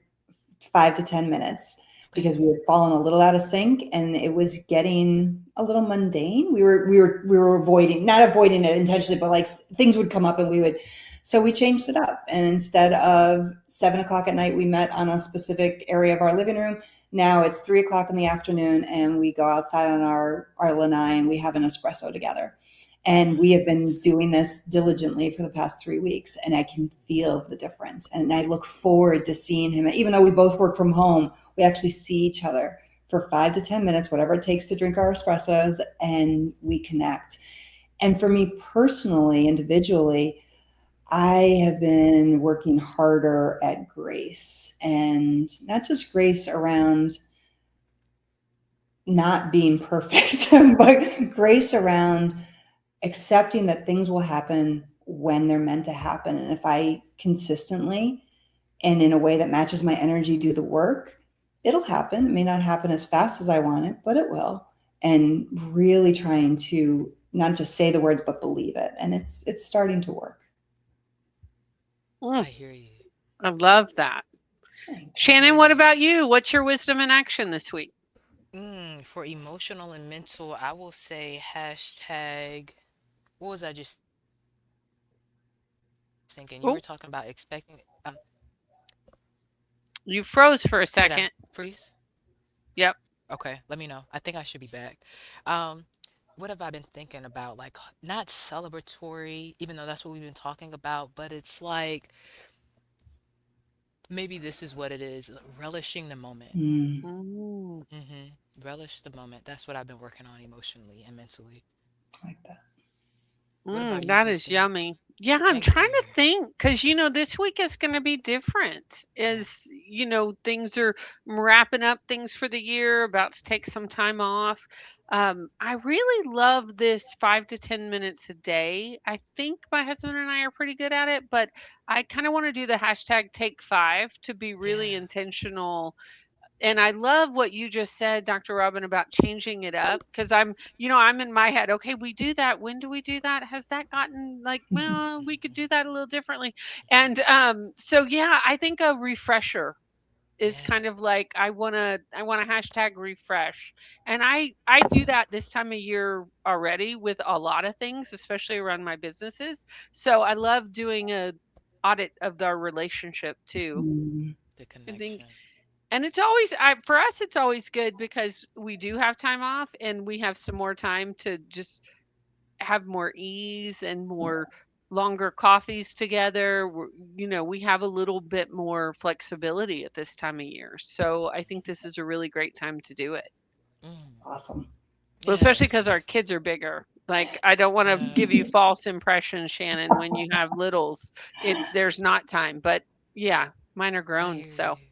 5 to 10 minutes Okay. because we had fallen a little out of sync and it was getting a little mundane. We were avoiding, not avoiding it intentionally, but like things would come up and so we changed it up. And instead of 7 o'clock at night, we met on a specific area of our living room. Now it's 3 o'clock in the afternoon and we go outside on our lanai and we have an espresso together. And we have been doing this diligently for the past 3 weeks, and I can feel the difference. And I look forward to seeing him. Even though we both work from home, we actually see each other for 5 to 10 minutes, whatever it takes to drink our espressos, and we connect. And for me personally, individually, I have been working harder at grace, and not just grace around not being perfect, but grace around accepting that things will happen when they're meant to happen. And if I consistently and in a way that matches my energy do the work, it'll happen. It may not happen as fast as I want it, but it will. And really trying to not just say the words, but believe it. And it's starting to work. I hear you. I love that. Thanks. I hear Shannon, what you. about you? What's your wisdom in action this week? For emotional and mental, I will say hashtag, what was I just thinking? You were talking about expecting, Oh, did I you froze for a freeze? second. Yep. Okay, let me know. I think I should be back. Um, what have I been thinking about? Like, not celebratory, even though that's what we've been talking about, but it's like maybe this is what it is, relishing the moment. Mm, Mm, Relish the moment. That's what I've been working on emotionally and mentally. I like that. What about you, that is Christine? yummy. Yeah, I'm Thank trying to you. think because, this week is going to be different. Yeah. Things are wrapping up things for the year, about to take some time off. I really love this 5 to 10 minutes a day. I think my husband and I are pretty good at it, but I kind of want to do the hashtag take five to be really Yeah. intentional And I love what you just said, Dr. Robin, about changing it up because I'm in my head, okay, we do that. When do we do that? Has that gotten like, well, we could do that a little differently. And so yeah, I think a refresher is Yeah. kind of like I want to hashtag refresh. And I do that this time of year already with a lot of things, especially around my businesses. So I love doing a audit of our relationship too. Mm, The I think connection. and it's always for us it's always good because we do have time off and we have some more time to just have more ease and more longer coffees together. We have a little bit more flexibility at this time of year. So I think this is a really great time to do it. Mm. awesome. Well, Yeah, especially that's because our beautiful. kids are bigger. Like I don't want to Yeah. give you false impressions, Shannon, when you have littles. There's not time. But yeah, mine are I grown, hear so you.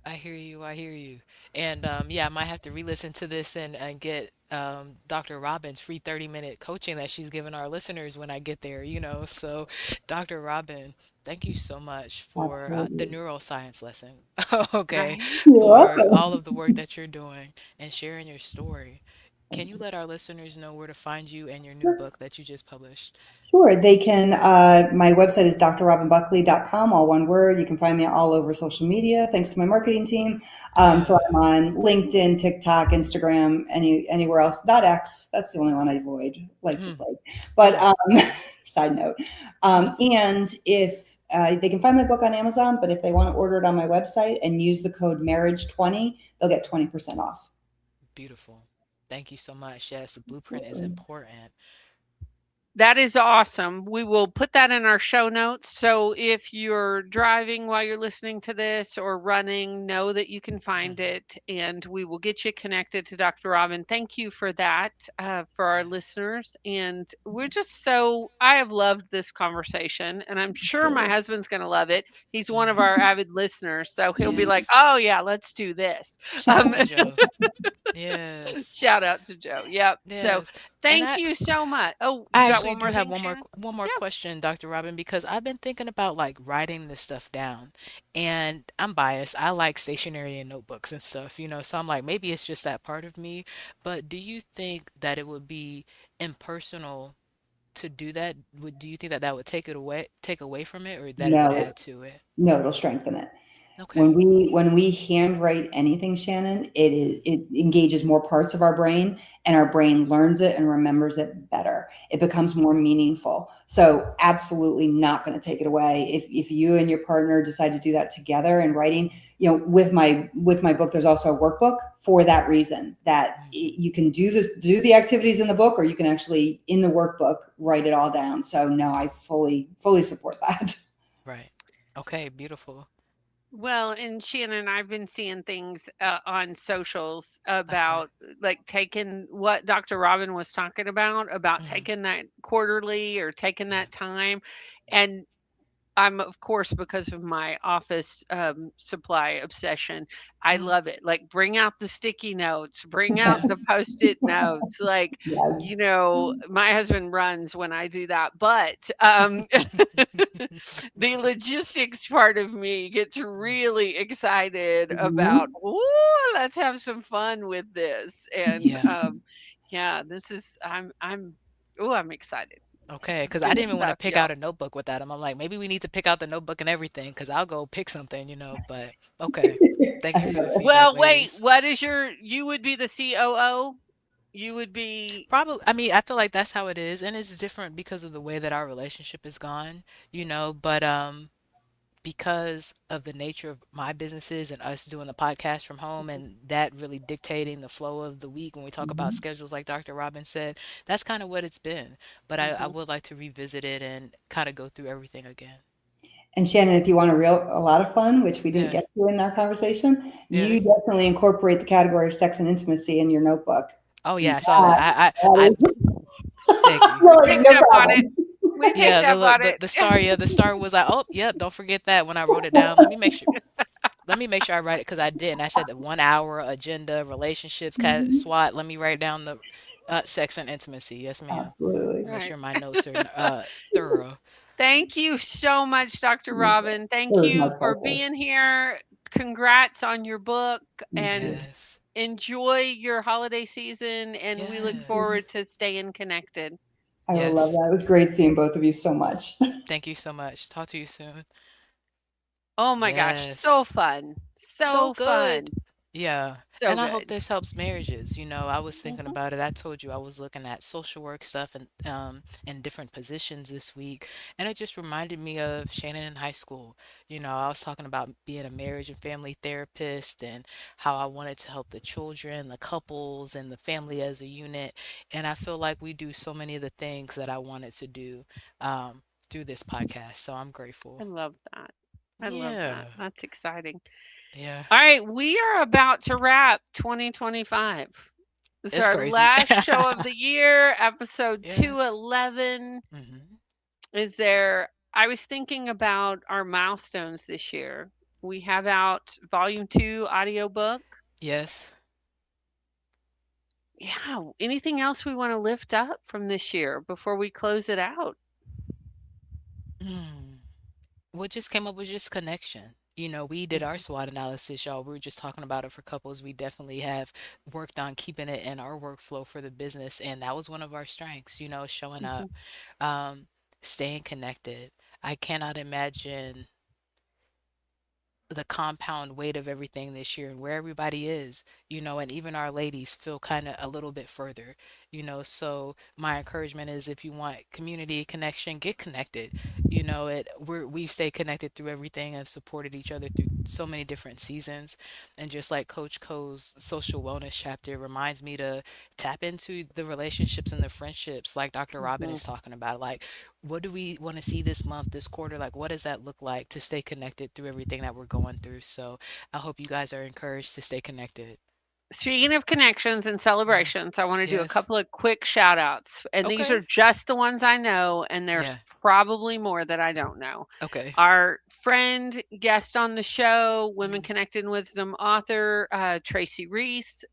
I hear you. I hear you. And yeah, I might have to re-listen to this and get Dr. Robin's free 30-minute coaching that she's given our listeners when I get there, you know. So, Dr. Robin, thank you so much for the Absolutely. neuroscience lesson. Okay, right. You're for all welcome. of the work that you're doing and sharing your story. Can you let our listeners know where to find you and your new book that you just published? Sure. They can, my website is drrobinbuckley.com, all one word. You can find me all over social media, thanks to my marketing team. So Yeah. I'm on LinkedIn, TikTok, Instagram, anywhere else. Not X. That's the only one I avoid, like the Mm, plague. But mm. side note. And if they can find my book on Amazon, but if they want to order it on my website and use the code marriage20, they'll get 20% off. Beautiful. Thank you so much. Yes, the blueprint is important. That is awesome. We will put that in our show notes. So if you're driving while you're listening to this or running, know that you can find Mhm. it and we will get you connected to Dr. Robin. Thank you for that, for our Yes. listeners. And I have loved this conversation and I'm sure my Sure. husband's going to love it. He's one of Mm. our avid listeners. So he'll be like, Yes. oh, yeah, let's do this. Shout out Um, to Joe. Yes. Shout out to Joe. Yep. So Yes. And thank you so much. Oh, I you got actually one do more have thing, Shannon? one more Yeah. question, Dr. Robin, because I've been thinking about like writing this stuff down. And I'm biased. I like stationery and notebooks and stuff, you know. So I'm like, maybe it's just that part of me. But do you think that it would be impersonal to do that? Do you think that that would take away from it, or that it would No, add to it? no, it'll strengthen it. Okay. When we handwrite anything, Shannon, it engages more parts of our brain, and our brain learns it and remembers it better. It becomes more meaningful. So absolutely not going to take it away. If you and your partner decide to do that together and writing, with my book, there's also a workbook for that reason that Mm. you can do the activities in the book, or you can actually in the workbook write it all down. So no, I fully support that. Right. Okay, beautiful. Well, and Shannon, I've been seeing things on socials Okay. about like taking what Dr. Robin was talking about Hmm. taking that quarterly or taking Yeah. that time. And I'm, of course, because of my office supply obsession, I Mm. love it. Like, bring out the sticky notes, bring out Yeah. the post-it notes. Like, Yes. my husband runs when I do that, but the logistics part of me gets really excited about, Mhm. oh, let's have some fun with this. And Yeah. yeah, this is, I'm excited. Okay, This is because I good didn't even want to stuff, pick y'all. out a notebook without him. I'm like, maybe we need to pick out the notebook and everything, because I'll go pick something, you know. But okay, thank I you for love the it. feedback, Well, wait, ladies. you would be the COO? You would be, Probably, I mean, I feel like that's how it is, and it's different because of the way that our relationship is gone, you know. But because of the nature of my businesses and us doing the podcast from home and that really dictating the flow of the week when we talk about Mhm. schedules, like Dr. Robin said, that's kind of what it's been. But I mhm. would like to revisit it and kind of go through everything again. And Shannon, if you want a lot of fun, which we didn't Yeah. get to in our conversation, Yeah. you definitely incorporate the category of sex and intimacy in your notebook. Oh And yeah, I saw that. that I is, thank you. We you're like, picked no up on it. problem. We Yeah, picked up on the it. star, yeah, the star was like, oh, yep, don't forget that when I wrote it down. Let me make sure I write it because I did. And I said the 1 hour agenda, relationships, SWOT. Let me write down the sex and intimacy. Yes, ma'am. Absolutely. All Make right. sure my notes are thorough. Thank you so much, Dr. It Robin. Thank was my you for pleasure. being here. congrats on your book Thank you. and Yes. enjoy your holiday season. And we look Thank you. Yes. forward to staying connected. I will love Yes. that. It was great seeing both of you so much. Thank you so much. Talk to you soon. Oh my gosh, Yes. so fun. So So good. fun. Yeah. So And I hope good. this helps marriages. I was thinking Mhm. about it. I told you I was looking at social work stuff and in different positions this week. And it just reminded me of Shannon in high school. I was talking about being a marriage and family therapist and how I wanted to help the children, the couples, and the family as a unit. And I feel like we do so many of the things that I wanted to do through this podcast. So I'm I grateful. love that. I love that. Yeah. That's exciting. Yeah. All right, we are about to wrap 2025. This is It's our crazy. last show of the year, episode Yes. 211. Hmm. I was thinking about our milestones this year. We have out volume 2 audiobook. Yes. Yeah, anything else we want to lift up from this year before we close it out? Mm. What just came up was just connection. We did our Mhm, SWOT analysis, y'all. We were just talking about it for couples. We definitely have worked on keeping it in our workflow for the business, and that was one of our strengths, showing mhm, up, um, staying connected. I cannot imagine the compound weight of everything this year and where everybody is, and even our ladies feel kind of a little bit further, So my encouragement is if you want community connection, get connected. We've stayed connected through everything and supported each other through so many different seasons. And just like Coach Co's social wellness chapter reminds me to tap into the relationships and the friendships like Dr. Robin mhm. is talking about. Like, what do we want to see this month, this quarter? Like, what does that look like to stay connected through everything that we're going through? So I hope you guys are encouraged to stay connected. Speaking of connections and Yeah. celebrations, I want to do a Yes. couple of quick shout outs. And these are Okay. just the ones I know, and there's Yeah. probably more that I don't know. Okay. Our friend, guest on the show, Women Mm. Connected in Wisdom author, Tracy Reese,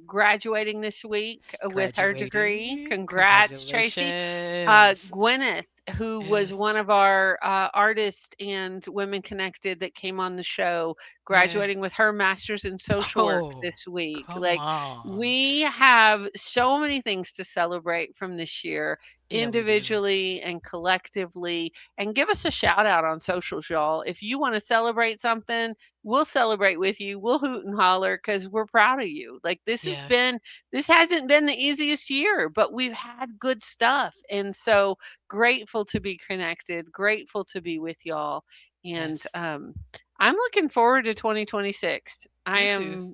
graduating this week with her degree. Graduating. Congrats, Tracy. Congratulations. Gwyneth, who was Yes. one of our artists and Women Connected that came on the show, Yeah. graduating with her master's in social work Oh, this week. come Like, on. we have so many things to celebrate from this year, Yeah, we do. individually and collectively. And give us a shout out on socials, y'all. If you want to celebrate something, we'll celebrate with you. We'll hoot and holler because we're proud of you. Like, Yeah. this hasn't been the easiest year, but we've had good stuff. And so grateful to be connected, grateful to be with y'all. And Yes. I'm looking forward to 2026. Me too.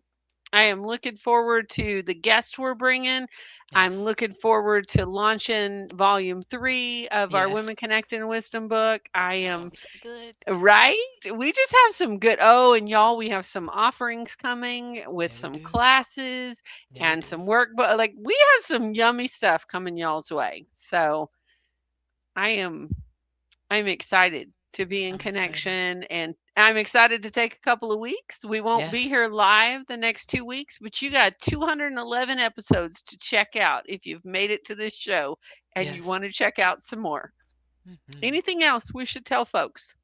I am looking forward to the guest we're bringing. I'm Yes. looking forward to launching volume 3 of our Yes. Women Connected in Wisdom book. I It's gonna am be so good. right. We just have some good, oh, and y'all, we have some offerings coming with Yeah, we some do. classes Yeah, we and do. some work, but like we have some yummy stuff coming y'all's way. So I am I'm excited to be in I'm excited. connection, and I'm excited to take a couple of weeks. We won't be Yes. here live the next 2 weeks, but you got 211 episodes to check out if you've made it to this show and you Yes. want to check out some more. Hmm. Anything else we should tell folks?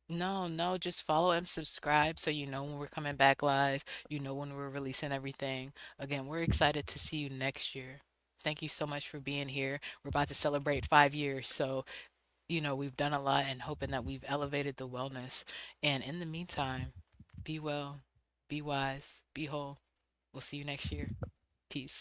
No, no, just follow and subscribe so you know when we're coming back live. You know when we're releasing everything. Again, we're excited to see you next year. Thank you so much for being here. We're about to celebrate 5 years. So, we've done a lot and hoping that we've elevated the wellness. And in the meantime, be well, be wise, be whole. We'll see you next year. Peace.